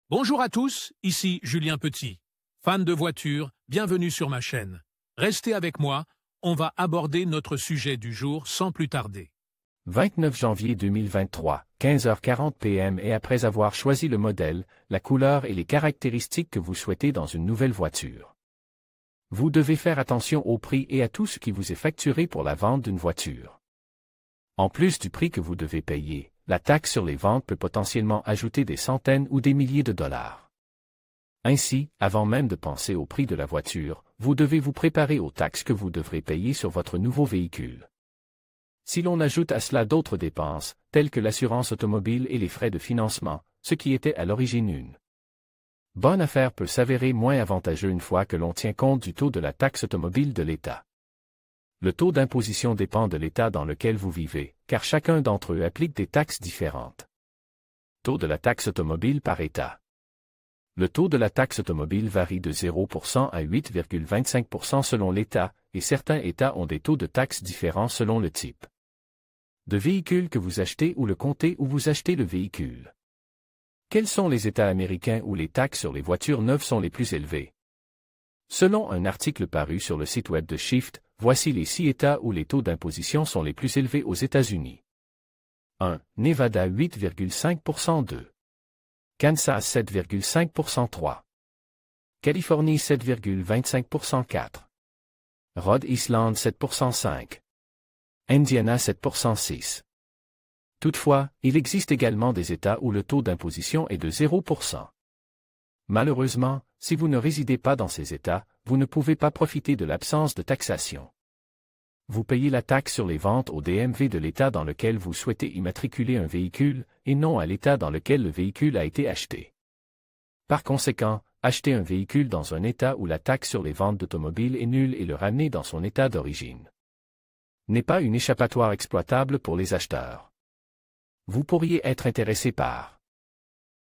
Bonjour à tous, ici Julien Petit. Fan de voitures, bienvenue sur ma chaîne. Restez avec moi, on va aborder notre sujet du jour sans plus tarder. 29 janvier 2023, 15h40 p.m. et après avoir choisi le modèle, la couleur et les caractéristiques que vous souhaitez dans une nouvelle voiture. Vous devez faire attention au prix et à tout ce qui vous est facturé pour la vente d'une voiture. En plus du prix que vous devez payer, la taxe sur les ventes peut potentiellement ajouter des centaines ou des milliers de dollars. Ainsi, avant même de penser au prix de la voiture, vous devez vous préparer aux taxes que vous devrez payer sur votre nouveau véhicule. Si l'on ajoute à cela d'autres dépenses, telles que l'assurance automobile et les frais de financement, ce qui était à l'origine une bonne affaire peut s'avérer moins avantageux une fois que l'on tient compte du taux de la taxe automobile de l'État. Le taux d'imposition dépend de l'État dans lequel vous vivez, car chacun d'entre eux applique des taxes différentes. Taux de la taxe automobile par État. Le taux de la taxe automobile varie de 0% à 8,25% selon l'État, et certains États ont des taux de taxes différents selon le type de véhicule que vous achetez ou le comté où vous achetez le véhicule. Quels sont les États américains où les taxes sur les voitures neuves sont les plus élevées? Selon un article paru sur le site web de Shift, voici les 6 États où les taux d'imposition sont les plus élevés aux États-Unis. 1. Nevada 8,5% 2. Kansas 7,5% 3. Californie 7,25% 4. Rhode Island 7% 5. Indiana 7% 6. Toutefois, il existe également des États où le taux d'imposition est de 0%. Malheureusement, si vous ne résidez pas dans ces États, vous ne pouvez pas profiter de l'absence de taxation. Vous payez la taxe sur les ventes au DMV de l'État dans lequel vous souhaitez immatriculer un véhicule, et non à l'État dans lequel le véhicule a été acheté. Par conséquent, acheter un véhicule dans un État où la taxe sur les ventes d'automobiles est nulle et le ramener dans son État d'origine n'est pas une échappatoire exploitable pour les acheteurs. Vous pourriez être intéressé par